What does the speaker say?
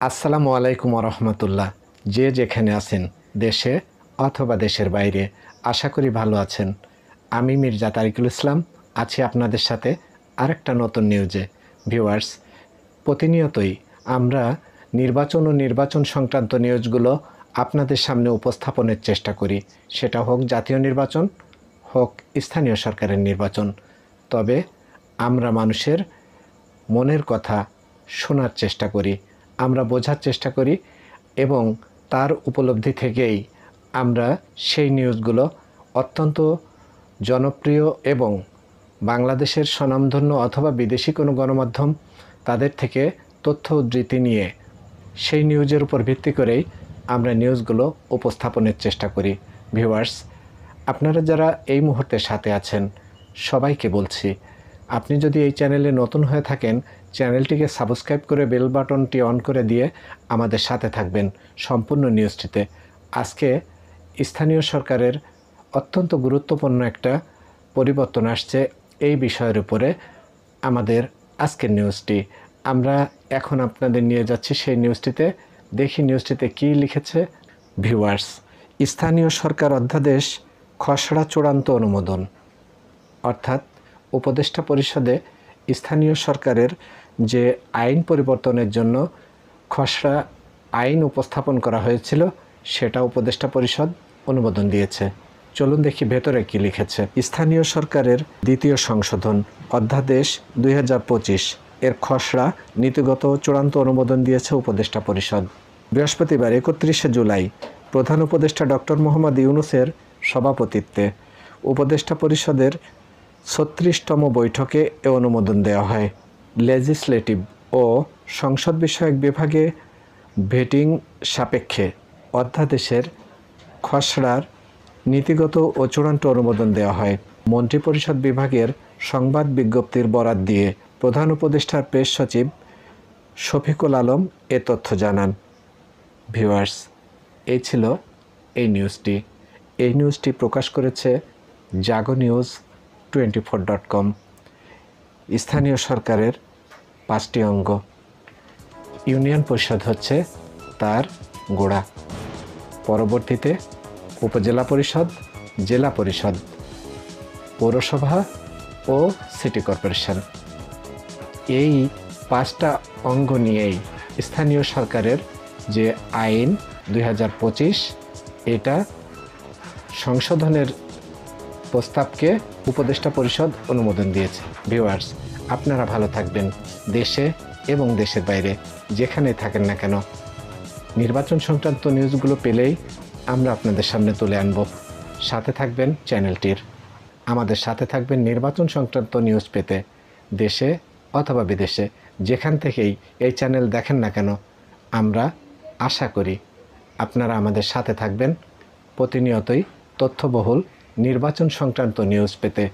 আসসালামু আলাইকুম রহমতুল্লাহ। যে যেখানে আছেন, দেশে অথবা দেশের বাইরে, আশা করি ভালো আছেন। আমি মির্জা তারিকুল ইসলাম আছি আপনাদের সাথে আরেকটা নতুন নিউজে। ভিউয়ার্স, প্রতিনিয়তই আমরা নির্বাচন সংক্রান্ত নিউজগুলো আপনাদের সামনে উপস্থাপনের চেষ্টা করি। সেটা হোক জাতীয় নির্বাচন, হোক স্থানীয় সরকারের নির্বাচন। তবে আমরা মানুষের মনের কথা শোনার চেষ্টা করি, আমরা বোঝার চেষ্টা করি এবং তার উপলব্ধি থেকেই আমরা সেই নিউজগুলো অত্যন্ত জনপ্রিয় এবং বাংলাদেশের স্বনামধন্য অথবা বিদেশি কোনো গণমাধ্যম তাদের থেকে তথ্য উদ্ধৃতি নিয়ে সেই নিউজের উপর ভিত্তি করেই আমরা নিউজগুলো উপস্থাপনের চেষ্টা করি। ভিউয়ার্স, আপনারা যারা এই মুহূর্তে সাথে আছেন সবাইকে বলছি, আপনি যদি এই চ্যানেলে নতুন হয়ে থাকেন, চ্যানেলটিকে সাবস্ক্রাইব করে বেল বাটনটি অন করে দিয়ে আমাদের সাথে থাকবেন সম্পূর্ণ নিউজটিতে। আজকে স্থানীয় সরকারের অত্যন্ত গুরুত্বপূর্ণ একটা পরিবর্তন আসছে, এই বিষয়ের উপরে আমাদের আজকের নিউজটি। আমরা এখন আপনাদের নিয়ে যাচ্ছি সেই নিউজটিতে। দেখি নিউজটিতে কী লিখেছে। ভিউয়ার্স, স্থানীয় সরকার অধ্যাদেশ খসড়া চূড়ান্ত অনুমোদন। অর্থাৎ উপদেষ্টা পরিষদে স্থানীয় সরকারের যে আইন পরিবর্তনের জন্য খসড়া আইন উপস্থাপন করা হয়েছিল, সেটা উপদেষ্টা পরিষদ অনুমোদন দিয়েছে। চলুন দেখি ভেতরে কি লিখেছে। স্থানীয় সরকারের দ্বিতীয় সংশোধন অধ্যাদেশ 2025 এর খসড়া নীতিগত চূড়ান্ত অনুমোদন দিয়েছে উপদেষ্টা পরিষদ। বৃহস্পতিবার 31শে জুলাই প্রধান উপদেষ্টা ডক্টর মোহাম্মদ ইউনূসের সভাপতিত্বে উপদেষ্টা পরিষদের 36তম বৈঠকে এ অনুমোদন দেওয়া হয়। লেজিসলেটিভ ও সংসদ বিষয়ক বিভাগে ভেটিং সাপেক্ষে অধ্যাদেশের খসড়ার নীতিগত ও চূড়ান্ত অনুমোদন দেওয়া হয়। মন্ত্রিপরিষদ বিভাগের সংবাদ বিজ্ঞপ্তির বরাত দিয়ে প্রধান উপদেষ্টার প্রেস সচিব শফিকুল আলম এ তথ্য জানান। ভিউয়ার্স, এই ছিল এই নিউজটি। এই নিউজটি প্রকাশ করেছে jagonews24.com। স্থানীয় সরকারের 5টি অঙ্গ। ইউনিয়ন পরিষদ হচ্ছে তার গোড়া, পরবর্তীতে উপজেলা পরিষদ, জেলা পরিষদ, পৌরসভা ও সিটি কর্পোরেশন। এই 5টা অঙ্গ নিয়েই স্থানীয় সরকারের যে আইন 2025, এটা সংশোধনের প্রস্তাবকে উপদেষ্টা পরিষদ অনুমোদন দিয়েছে। ভিউয়ার্স, আপনারা ভালো থাকবেন। দেশে এবং দেশের বাইরে যেখানে থাকেন না কেন, নির্বাচন সংক্রান্ত নিউজগুলো পেলেই আমরা আপনাদের সামনে তুলে আনব। সাথে থাকবেন চ্যানেলটির, আমাদের সাথে থাকবেন নির্বাচন সংক্রান্ত নিউজ পেতে। দেশে অথবা বিদেশে যেখান থেকেই এই চ্যানেল দেখেন না কেন, আমরা আশা করি আপনারা আমাদের সাথে থাকবেন প্রতিনিয়তই তথ্যবহুল নির্বাচন সংক্রান্ত নিউজ পেতে।